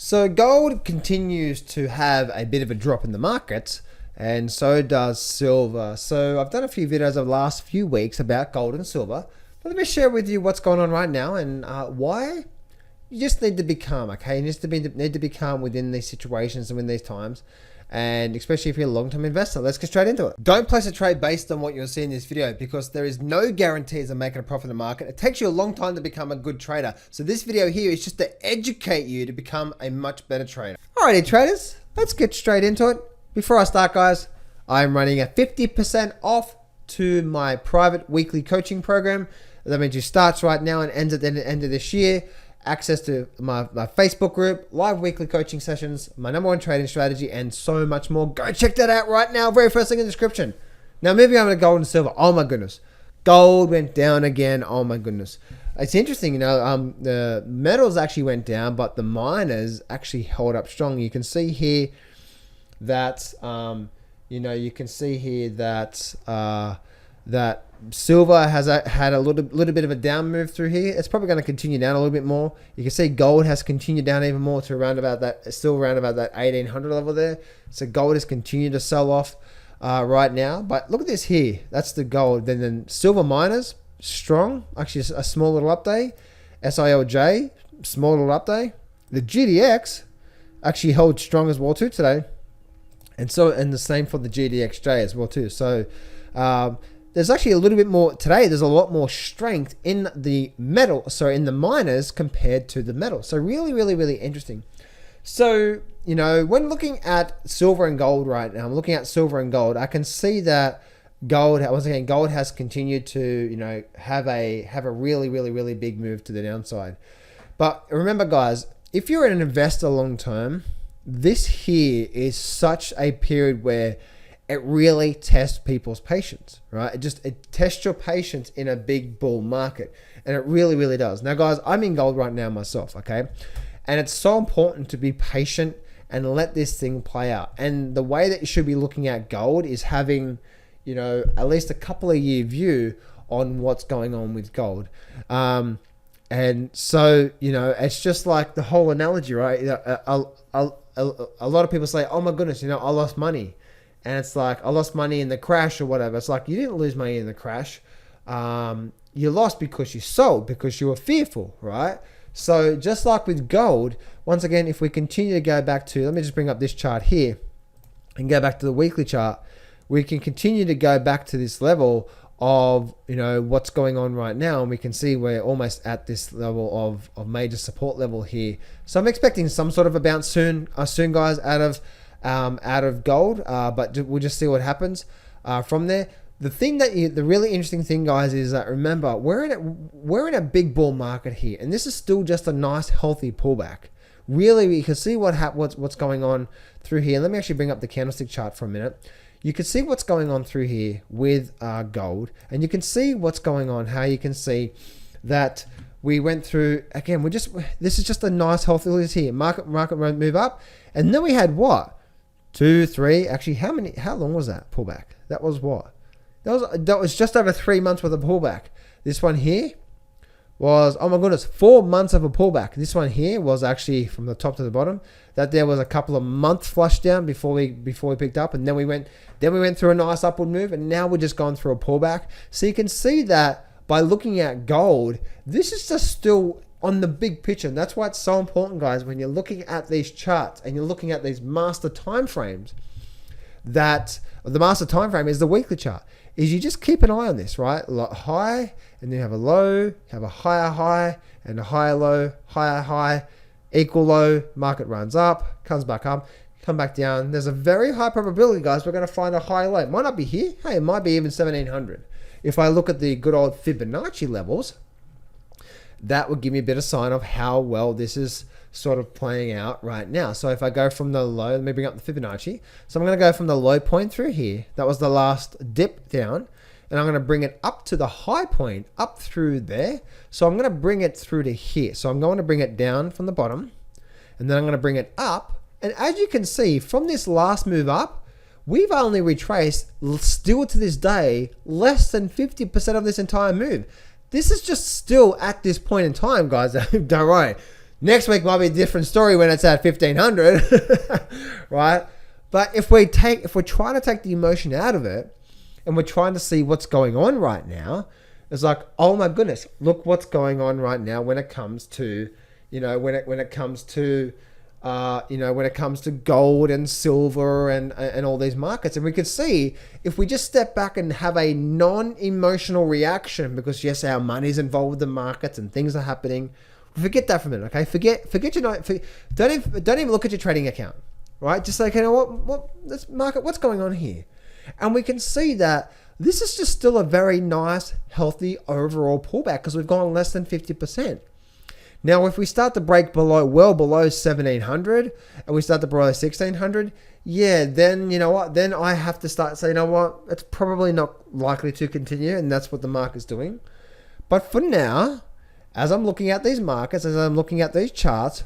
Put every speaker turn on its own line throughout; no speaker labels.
So gold continues to have a bit of a drop in the market, and so does silver. So I've done a few videos over the last few weeks about gold and silver, but let me share with you what's going on right now and why you just need to be calm, okay? You need to be calm within these situations and within these times, and especially if you're a long-term investor. Let's get straight into it. Don't place a trade based on what you'll see in this video because there is no guarantees of making a profit in the market. It takes you a long time to become a good trader. So this video here is just to educate you to become a much better trader. Alrighty traders, let's get straight into it. Before I start guys, I'm running a 50% off to my private weekly coaching program. That means it starts right now and ends at the end of this year. Access to my Facebook group, live weekly coaching sessions, my #1 trading strategy, and so much more. Go check that out right now. Very first thing in the description. Now moving on to gold and silver. Oh my goodness. Gold went down again. Oh my goodness. It's interesting, the metals actually went down, but the miners actually held up strong. You can see here that, that silver has had a little bit of a down move through here. It's probably going to continue down a little bit more. You can see gold has continued down even more to around about that 1800 level there. So gold has continued to sell off right now. But look at this here. That's the gold. Then silver miners strong. Actually, a small little update. SILJ small little update. The GDX actually held strong as well too today. And the same for the GDXJ as well too. So there's actually a little bit more today. There's a lot more strength in the miners compared to the metal. So really interesting. So, when looking at silver and gold right now, I'm looking at silver and gold. I can see that gold has continued to, have a really big move to the downside. But remember guys, if you're an investor long term, this here is such a period where it really tests people's patience, right? It tests your patience in a big bull market, and it really does. Now, guys, I'm in gold right now myself, okay? And it's so important to be patient and let this thing play out. And the way that you should be looking at gold is having, at least a couple of year view on what's going on with gold. And so, it's just like the whole analogy, right? A lot of people say, oh my goodness, I lost money. And it's like, I lost money in the crash or whatever. It's like, you didn't lose money in the crash. You lost because you sold, because you were fearful, right? So just like with gold, once again, if we continue to go back to, let me just bring up this chart here and go back to the weekly chart, we can continue to go back to this level of, what's going on right now. And we can see we're almost at this level of major support level here. So I'm expecting some sort of a bounce soon guys, out of gold, but we'll just see what happens from there. The really interesting thing, guys, is that remember we're in a big bull market here, and this is still just a nice healthy pullback. Really, we can see what's going on through here. Let me actually bring up the candlestick chart for a minute. You can see what's going on through here with gold, and you can see what's going on. How you can see that we went through again. This is just a nice healthy here. Market won't move up, and then we had what? 2, 3, actually how long was that pullback? That was what? That was just over 3 months worth of pullback. This one here was, oh my goodness, 4 months of a pullback. This one here was actually from the top to the bottom. That there was a couple of months flush down before we picked up, and then we went through a nice upward move, and now we're just going through a pullback. So you can see that by looking at gold, this is just still on the big picture. And that's why it's so important, guys, when you're looking at these charts and you're looking at these master time frames, that the master time frame is the weekly chart, is you just keep an eye on this, right? High, and then you have a low, have a higher high, and a higher low, higher high, equal low, market runs up, comes back up, come back down. There's a very high probability, guys, we're going to find a high low. It might not be here. Hey, it might be even 1700. If I look at the good old Fibonacci levels, that would give me a bit of sign of how well this is sort of playing out right now. So if I go from the low, let me bring up the Fibonacci. So I'm going to go from the low point through here. That was the last dip down. And I'm going to bring it up to the high point up through there. So I'm going to bring it through to here. So I'm going to bring it down from the bottom, and then I'm going to bring it up. And as you can see from this last move up, we've only retraced still to this day, less than 50% of this entire move. This is just still at this point in time, guys. Don't worry. Next week might be a different story when it's at 1500, right? But if we're trying to take the emotion out of it, and we're trying to see what's going on right now, it's like, oh my goodness, look what's going on right now when it comes to, when it comes to gold and silver and all these markets. And we can see if we just step back and have a non-emotional reaction, because yes, our money's involved with the markets and things are happening. Forget that for a minute, okay? Don't even look at your trading account, right? Just like, what this market, what's going on here? And we can see that this is just still a very nice, healthy overall pullback, because we've gone less than 50%. Now, if we start to break well below 1700 and we start to below 1600, yeah, then then I have to start saying, it's probably not likely to continue, and that's what the market's doing. But for now, as I'm looking at these markets, as I'm looking at these charts,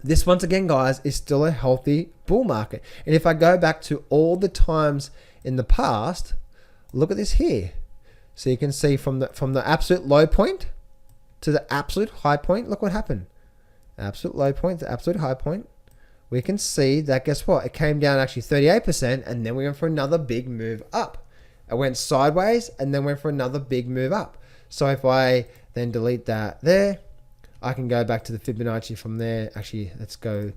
this once again, guys, is still a healthy bull market. And if I go back to all the times in the past, look at this here. So you can see from the absolute low point to the absolute high point, look what happened. Absolute low point to absolute high point. We can see that, guess what? It came down actually 38%, and then we went for another big move up. It went sideways and then went for another big move up. So if I then delete that there, I can go back to the Fibonacci from there. Actually, let's go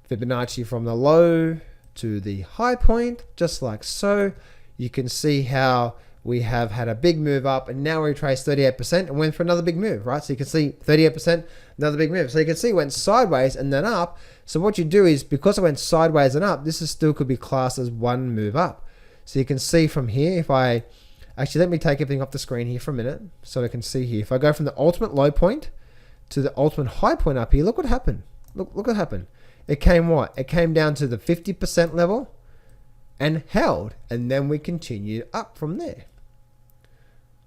Fibonacci from the low to the high point, just like so. You can see how we have had a big move up, and now we retraced 38% and went for another big move, right? So you can see 38%, another big move. So you can see it went sideways and then up. So what you do is, because it went sideways and up, this is still could be classed as one move up. So you can see from here, if I actually, let me take everything off the screen here for a minute so I can see here. If I go from the ultimate low point to the ultimate high point up here, look what happened. Look what happened. It came what? It came down to the 50% level and held, and then we continued up from there.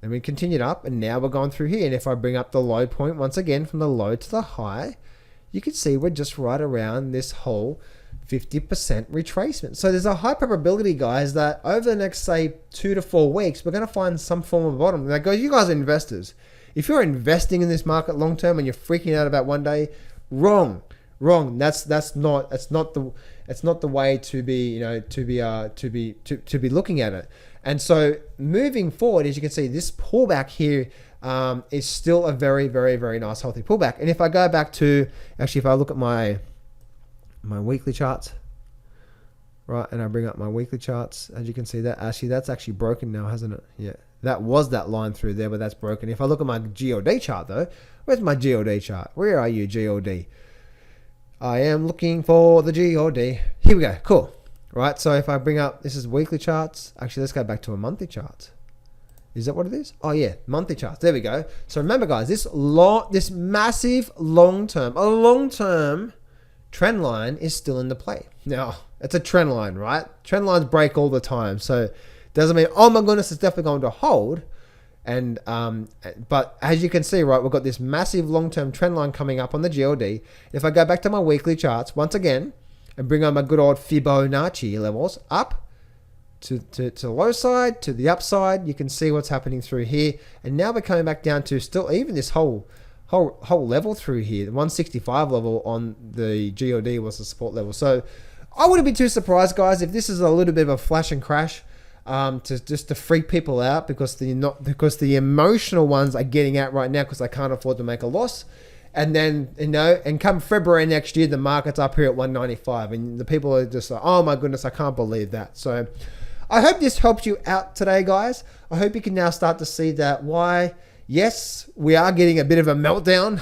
And we continued up, and now we're going through here. And if I bring up the low point once again from the low to the high, you can see we're just right around this whole 50% retracement. So there's a high probability, guys, that over the next, say, 2 to 4 weeks, we're going to find some form of bottom. Now, guys, you guys are investors. If you're investing in this market long term and you're freaking out about one day, wrong. That's not the way to be, to be looking at it. And so moving forward, as you can see, this pullback here is still a very, very, very nice healthy pullback. And if I go back to, actually, if I look at my weekly charts, right, and I bring up my weekly charts, as you can see, that actually, that's actually broken now, hasn't it? Yeah, that was that line through there, but that's broken. If I look at my GOD chart though, where's my GOD chart? Where are you, GOD? I am looking for the GOD. Here we go. Cool. Right. So if I bring up, this is weekly charts. Actually, let's go back to a monthly chart. Is that what it is? Oh yeah, monthly charts. There we go. So remember, guys, this massive long-term trend line is still in the play. Now, it's a trend line, right? Trend lines break all the time. So it doesn't mean, oh my goodness, it's definitely going to hold. And but as you can see, right, we've got this massive long-term trend line coming up on the GLD. If I go back to my weekly charts once again and bring on my good old Fibonacci levels up to the low side, to the upside, you can see what's happening through here. And now we're coming back down to still even this whole level through here. The 165 level on the GLD was the support level. So I wouldn't be too surprised, guys, if this is a little bit of a flash and crash. To freak people out because the emotional ones are getting out right now because they can't afford to make a loss, and then and come February next year the market's up here at 195 and the people are just like, oh my goodness, I can't believe that. So I hope this helped you out today, guys. I hope you can now start to see that why yes, we are getting a bit of a meltdown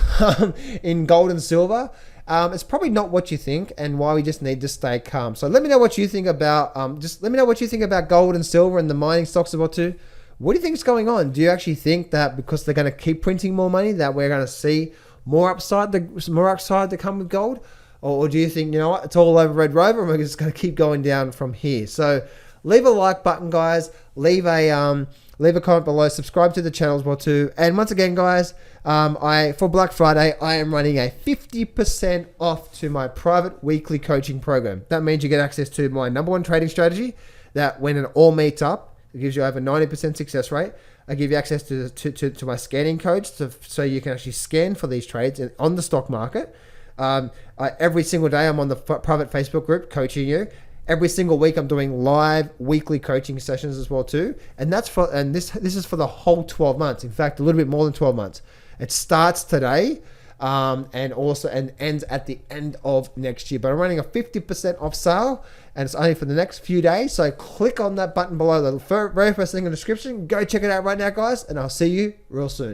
in gold and silver. It's probably not what you think, and why we just need to stay calm. So let me know what you think about gold and silver and the mining stocks about too. What do you think is going on? Do you actually think that because they're going to keep printing more money that we're going to see more upside to come with gold, or do you think it's all over Red Rover and we're just going to keep going down from here? So leave a like button, guys. Leave a comment below. Subscribe to the channel as well too. And once again, guys, for Black Friday, I am running a 50% off to my private weekly coaching program. That means you get access to my #1 trading strategy that when it all meets up, it gives you over 90% success rate. I give you access to my scanning codes so you can actually scan for these trades on the stock market. Every single day I'm on the private Facebook group coaching you. Every single week I'm doing live weekly coaching sessions as well too. And this is for the whole 12 months. In fact, a little bit more than 12 months. It starts today and ends at the end of next year. But I'm running a 50% off sale, and it's only for the next few days. So click on that button below, the very first thing in the description. Go check it out right now, guys, and I'll see you real soon.